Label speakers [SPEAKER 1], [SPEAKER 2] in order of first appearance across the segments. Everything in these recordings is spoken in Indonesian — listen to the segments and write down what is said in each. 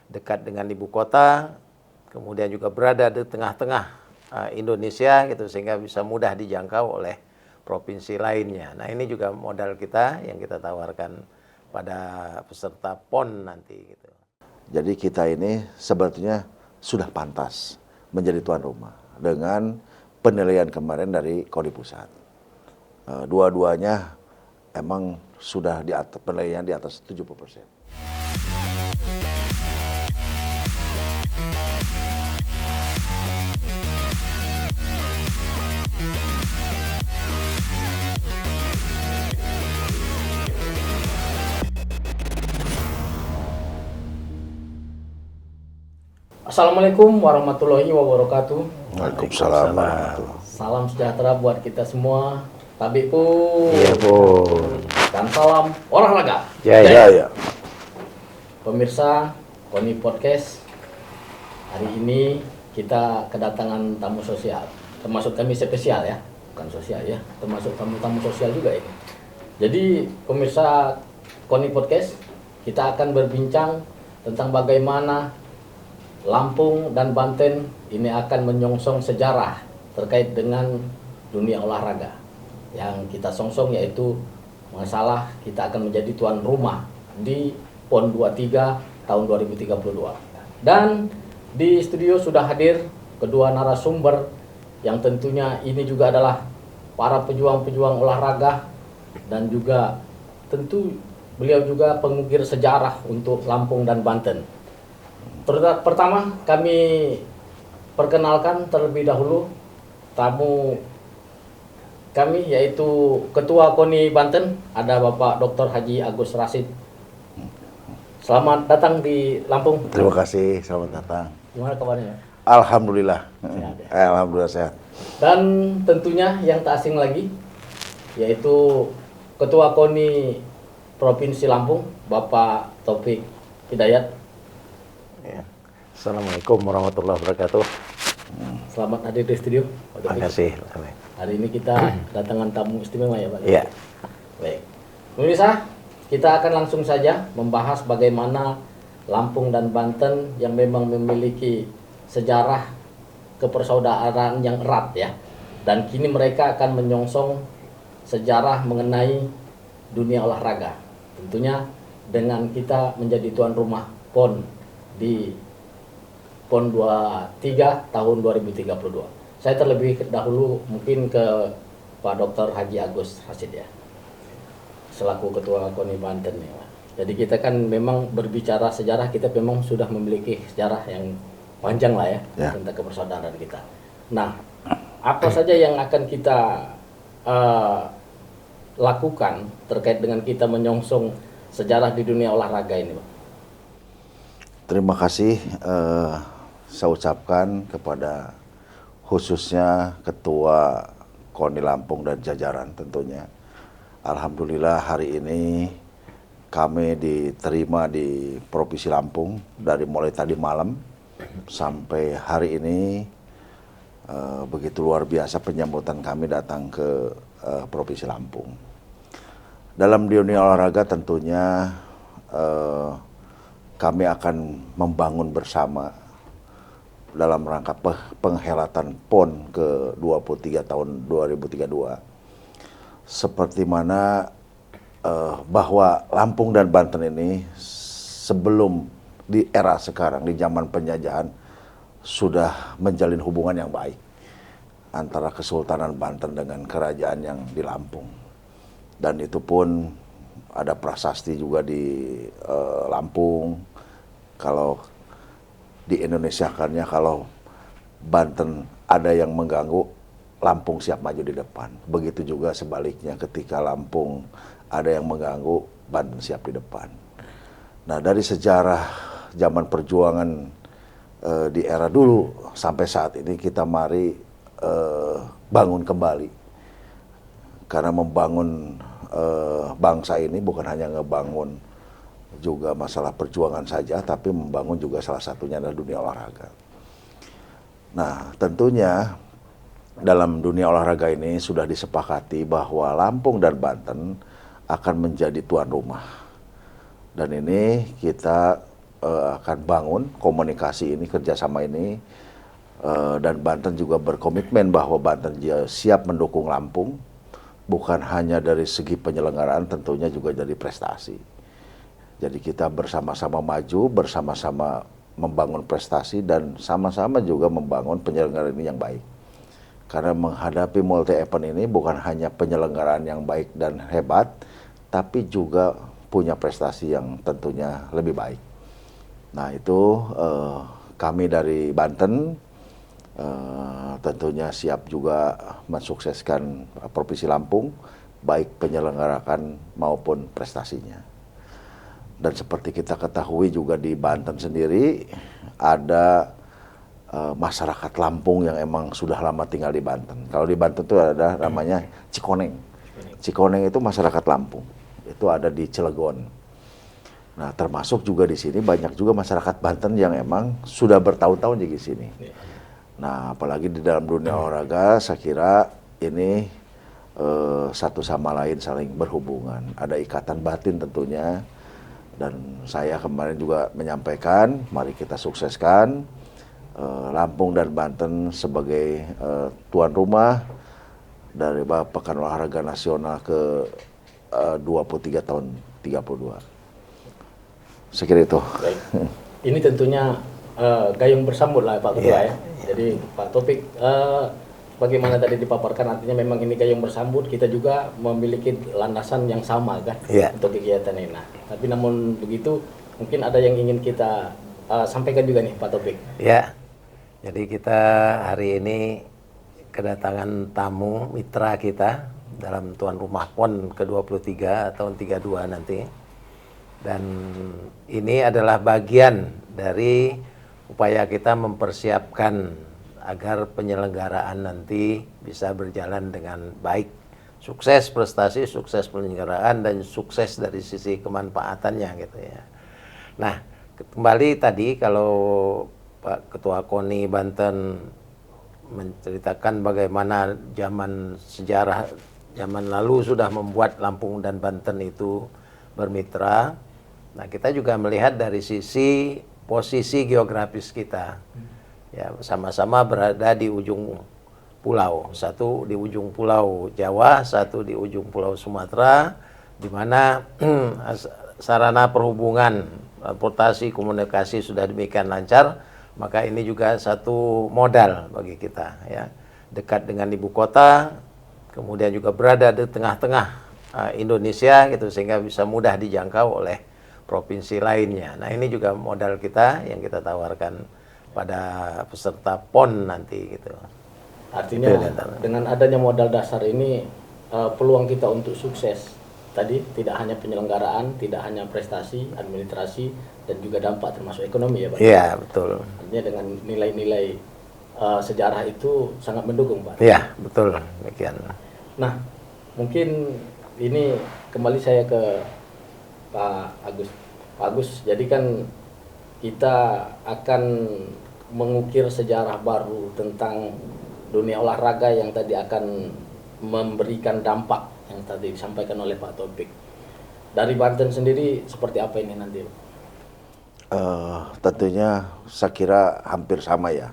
[SPEAKER 1] dekat dengan ibu kota, kemudian juga berada di tengah-tengah Indonesia gitu, sehingga bisa mudah dijangkau oleh provinsi lainnya. Nah, ini juga modal kita yang kita tawarkan pada peserta PON nanti gitu.
[SPEAKER 2] Jadi kita ini sebetulnya sudah pantas menjadi tuan rumah dengan penilaian kemarin dari Kodi Pusat. Dua-duanya emang sudah di atas penilaian di atas 70%.
[SPEAKER 3] Assalamualaikum warahmatullahi wabarakatuh.
[SPEAKER 2] Waalaikumsalam.
[SPEAKER 3] Salam sejahtera buat kita semua. Tabik pun.
[SPEAKER 1] Iya pun.
[SPEAKER 3] Dan salam olahraga.
[SPEAKER 2] Ya.
[SPEAKER 3] Pemirsa Koni Podcast, hari ini kita kedatangan tamu sosial. Termasuk kami spesial ya, bukan sosial ya, termasuk tamu-tamu sosial juga ini. Jadi pemirsa Koni Podcast, kita akan berbincang tentang bagaimana Lampung dan Banten ini akan menyongsong sejarah terkait dengan dunia olahraga. Yang kita songsong yaitu masalah kita akan menjadi tuan rumah di PON 23 tahun 2032. Dan di studio sudah hadir kedua narasumber yang tentunya ini juga adalah para pejuang-pejuang olahraga dan juga tentu beliau juga pengukir sejarah untuk Lampung dan Banten. Pertama kami perkenalkan terlebih dahulu tamu kami yaitu Ketua KONI Banten, ada Bapak Dr. Haji Agus Rashid. Selamat datang di Lampung.
[SPEAKER 2] Terima kasih, selamat datang.
[SPEAKER 3] Gimana kabarnya?
[SPEAKER 2] Alhamdulillah.
[SPEAKER 3] Sehat, ya?
[SPEAKER 2] Alhamdulillah sehat.
[SPEAKER 3] Dan tentunya yang tak asing lagi yaitu Ketua KONI Provinsi Lampung, Bapak Taufik Hidayat.
[SPEAKER 1] Ya. Assalamualaikum warahmatullahi wabarakatuh.
[SPEAKER 3] Selamat hadir di studio.
[SPEAKER 1] Terima kasih.
[SPEAKER 3] Hari ini kita kedatangan tamu istimewa ya Pak?
[SPEAKER 1] Iya.
[SPEAKER 3] Baik. Pemirsa, kita akan langsung saja membahas bagaimana Lampung dan Banten yang memang memiliki sejarah kepersaudaraan yang erat ya. Dan kini mereka akan menyongsong sejarah mengenai dunia olahraga. Tentunya dengan kita menjadi tuan rumah PON di PON 23 tahun 2032. Saya terlebih dahulu mungkin ke Pak Dr. Haji Agus Rashid ya, selaku Ketua KONI Banten ya. Jadi kita kan memang berbicara sejarah, kita memang sudah memiliki sejarah yang panjang lah ya, tentang kepersaudaraan kita. Nah, apa saja yang akan kita lakukan terkait dengan kita menyongsong sejarah di dunia olahraga ini, Pak?
[SPEAKER 2] Terima kasih saya ucapkan kepada khususnya Ketua KONI Lampung dan jajaran tentunya. Alhamdulillah hari ini kami diterima di Provinsi Lampung dari mulai tadi malam sampai hari ini. Begitu luar biasa penyambutan kami datang ke Provinsi Lampung. Dalam dunia olahraga tentunya kami akan membangun bersama dalam rangka penghelatan PON ke-23 tahun 2032. Seperti mana bahwa Lampung dan Banten ini sebelum di era sekarang, di zaman penjajahan, sudah menjalin hubungan yang baik antara Kesultanan Banten dengan kerajaan yang di Lampung. Dan itu pun ada prasasti juga di Lampung. Kalau di Indonesia karena kalau Banten ada yang mengganggu, Lampung siap maju di depan. Begitu juga sebaliknya, ketika Lampung ada yang mengganggu, Banten siap di depan. Nah, dari sejarah zaman perjuangan di era dulu sampai saat ini kita mari bangun kembali. Karena membangun bangsa ini bukan hanya ngebangun juga masalah perjuangan saja, tapi membangun juga salah satunya adalah dunia olahraga. Nah, tentunya dalam dunia olahraga ini sudah disepakati bahwa Lampung dan Banten akan menjadi tuan rumah. Dan ini kita akan bangun komunikasi ini, kerjasama ini, dan Banten juga berkomitmen bahwa Banten siap mendukung Lampung, bukan hanya dari segi penyelenggaraan, tentunya juga dari prestasi. Jadi kita bersama-sama maju, bersama-sama membangun prestasi, dan sama-sama juga membangun penyelenggaraan ini yang baik. Karena menghadapi multi event ini bukan hanya penyelenggaraan yang baik dan hebat, tapi juga punya prestasi yang tentunya lebih baik. Nah itu kami dari Banten tentunya siap juga mensukseskan Provinsi Lampung, baik penyelenggarakan maupun prestasinya. Dan seperti kita ketahui juga di Banten sendiri ada masyarakat Lampung yang emang sudah lama tinggal di Banten. Kalau di Banten itu ada namanya Cikoneng. Cikoneng itu masyarakat Lampung. Itu ada di Cilegon. Nah, termasuk juga di sini banyak juga masyarakat Banten yang emang sudah bertahun-tahun di sini. Nah, apalagi di dalam dunia olahraga, saya kira ini satu sama lain saling berhubungan. Ada ikatan batin tentunya. Dan saya kemarin juga menyampaikan, mari kita sukseskan Lampung dan Banten sebagai tuan rumah dari Pekan Olahraga Nasional ke 23 tahun 32. Saya kira itu.
[SPEAKER 3] Baik. Ini tentunya gayung bersambut lah Pak Ketua ya. Jadi Pak Taufik, bagaimana tadi dipaparkan, artinya memang ini gayung bersambut, kita juga memiliki landasan yang sama kan untuk kegiatan ini. Nah, tapi namun begitu mungkin ada yang ingin kita sampaikan juga nih Pak Taufik.
[SPEAKER 1] Ya. Jadi kita hari ini kedatangan tamu mitra kita dalam tuan rumah PON ke-23 tahun 32 nanti. Dan ini adalah bagian dari upaya kita mempersiapkan agar penyelenggaraan nanti bisa berjalan dengan baik. Sukses prestasi, sukses penyelenggaraan, dan sukses dari sisi kemanfaatannya gitu ya. Nah, kembali tadi kalau Pak Ketua KONI Banten menceritakan bagaimana sejarah zaman lalu sudah membuat Lampung dan Banten itu bermitra. Nah, kita juga melihat dari sisi posisi geografis kita. Ya, sama-sama berada di ujung pulau. Satu di ujung pulau Jawa, satu di ujung pulau Sumatera, di mana sarana perhubungan, transportasi, komunikasi sudah demikian lancar. Maka ini juga satu modal bagi kita ya. Dekat dengan ibu kota, kemudian juga berada di tengah-tengah Indonesia gitu, sehingga bisa mudah dijangkau oleh provinsi lainnya. Nah, ini juga modal kita yang kita tawarkan pada peserta PON nanti gitu.
[SPEAKER 3] Artinya dengan adanya modal dasar ini peluang kita untuk sukses tadi tidak hanya penyelenggaraan, tidak hanya prestasi, administrasi, dan juga dampak termasuk ekonomi ya Pak?
[SPEAKER 1] Iya, betul.
[SPEAKER 3] Artinya dengan nilai-nilai sejarah itu sangat mendukung Pak?
[SPEAKER 1] Iya, betul. Demikian.
[SPEAKER 3] Nah, mungkin ini kembali saya ke Pak Agus. Pak Agus, jadi kan kita akan mengukir sejarah baru tentang dunia olahraga yang tadi akan memberikan dampak yang tadi disampaikan oleh Pak Taufik. Dari Banten sendiri seperti apa ini nanti?
[SPEAKER 2] Tentunya saya kira hampir sama ya.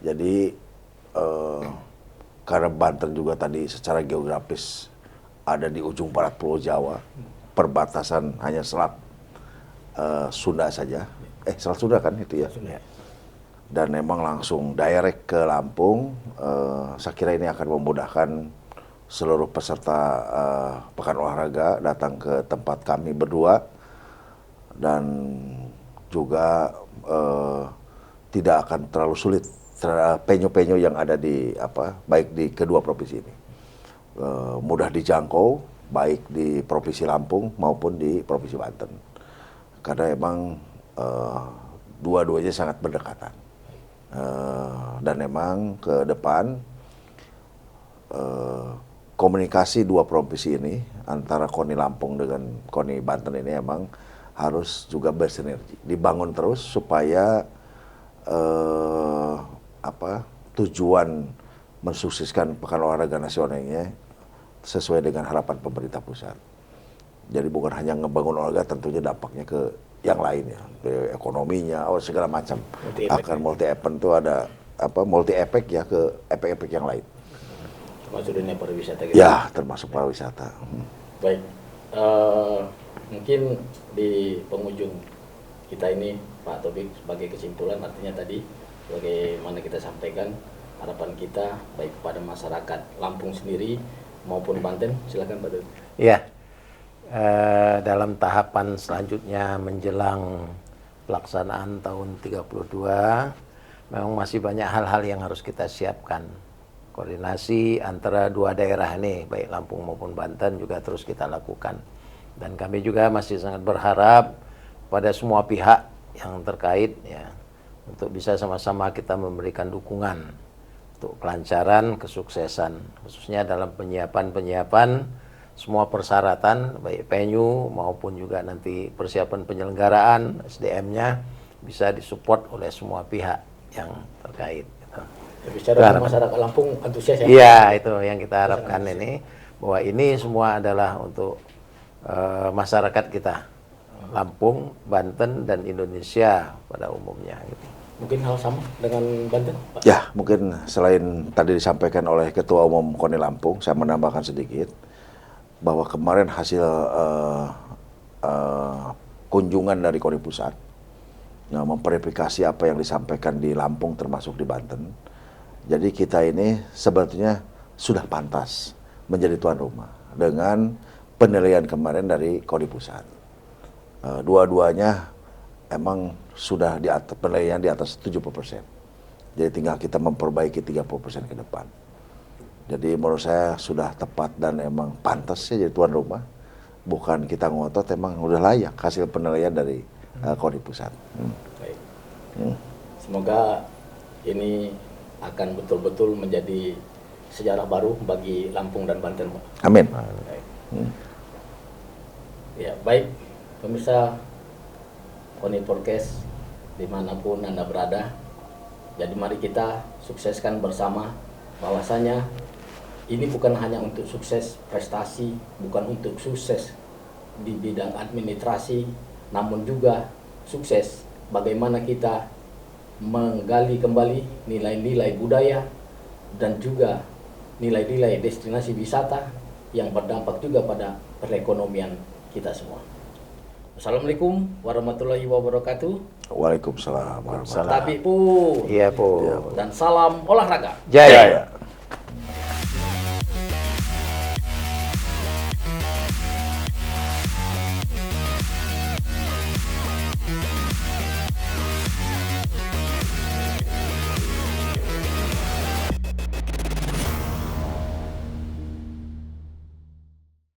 [SPEAKER 2] Jadi karena Banten juga tadi secara geografis ada di ujung barat Pulau Jawa, perbatasan hanya selat Sunda saja. Selat Sunda kan itu ya. Dan memang langsung direct ke Lampung. Saya kira ini akan memudahkan seluruh peserta Pekan Olahraga datang ke tempat kami berdua, dan juga tidak akan terlalu sulit penyo-penyo yang ada di baik di kedua provinsi ini. Mudah dijangkau baik di Provinsi Lampung maupun di Provinsi Banten. Karena emang dua-duanya sangat berdekatan. Dan memang ke depan komunikasi dua provinsi ini antara KONI Lampung dengan KONI Banten ini emang harus juga bersinergi, dibangun terus supaya tujuan mensukseskan Pekan Olahraga Nasionalnya sesuai dengan harapan pemerintah pusat. Jadi bukan hanya ngebangun olahraga, tentunya dampaknya ke yang lainnya, ekonominya, segala macam.
[SPEAKER 3] Multi-efek.
[SPEAKER 2] Akan multi event itu ada multi efek ya ke efek-efek yang lain.
[SPEAKER 3] Termasuk dunia pariwisata gitu.
[SPEAKER 2] Ya, termasuk pariwisata.
[SPEAKER 3] Baik, mungkin di penghujung kita ini Pak Taufik, sebagai kesimpulan, artinya tadi bagaimana kita sampaikan harapan kita baik kepada masyarakat Lampung sendiri maupun Banten. Silakan Pak Taufik.
[SPEAKER 1] Ya, dalam tahapan selanjutnya menjelang pelaksanaan tahun 32, memang masih banyak hal-hal yang harus kita siapkan. Koordinasi antara dua daerah ini, baik Lampung maupun Banten, juga terus kita lakukan. Dan kami juga masih sangat berharap pada semua pihak yang terkait ya, untuk bisa sama-sama kita memberikan dukungan untuk kelancaran, kesuksesan, khususnya dalam penyiapan semua persyaratan, baik venue maupun juga nanti persiapan penyelenggaraan, SDM-nya bisa disupport oleh semua pihak yang terkait.
[SPEAKER 3] Bicara masyarakat Lampung antusias ya?
[SPEAKER 1] Iya, itu yang kita harapkan ini, bahwa ini semua adalah untuk masyarakat kita, Lampung, Banten, dan Indonesia pada umumnya. Gitu.
[SPEAKER 3] Mungkin hal sama dengan Banten, Pak?
[SPEAKER 2] Ya, mungkin selain tadi disampaikan oleh Ketua Umum KONI Lampung, saya menambahkan sedikit bahwa kemarin hasil kunjungan dari KONI Pusat, nah, memverifikasi apa yang disampaikan di Lampung termasuk di Banten. Jadi kita ini sebetulnya sudah pantas menjadi tuan rumah dengan penilaian kemarin dari KONI Pusat. Dua-duanya emang sudah di atas, penilaian di atas 70%. Jadi tinggal kita memperbaiki 30% ke depan. Jadi menurut saya sudah tepat dan emang pantas ya jadi tuan rumah. Bukan kita ngotot, emang udah layak hasil penilaian dari KONI Pusat.
[SPEAKER 3] Baik. Semoga ini akan betul-betul menjadi sejarah baru bagi Lampung dan Banten, Pak.
[SPEAKER 2] Amin.
[SPEAKER 3] Baik. Ya, baik pemirsa KONI Podcast dimanapun Anda berada. Jadi mari kita sukseskan bersama, bahwasanya ini bukan hanya untuk sukses prestasi, bukan untuk sukses di bidang administrasi, namun juga sukses bagaimana kita menggali kembali nilai-nilai budaya dan juga nilai-nilai destinasi wisata yang berdampak juga pada perekonomian kita semua. Assalamualaikum warahmatullahi wabarakatuh.
[SPEAKER 2] Waalaikumsalam warahmatullahi wabarakatuh.
[SPEAKER 3] Tapi
[SPEAKER 1] Iya, Po.
[SPEAKER 3] dan salam olahraga.
[SPEAKER 1] Jaya.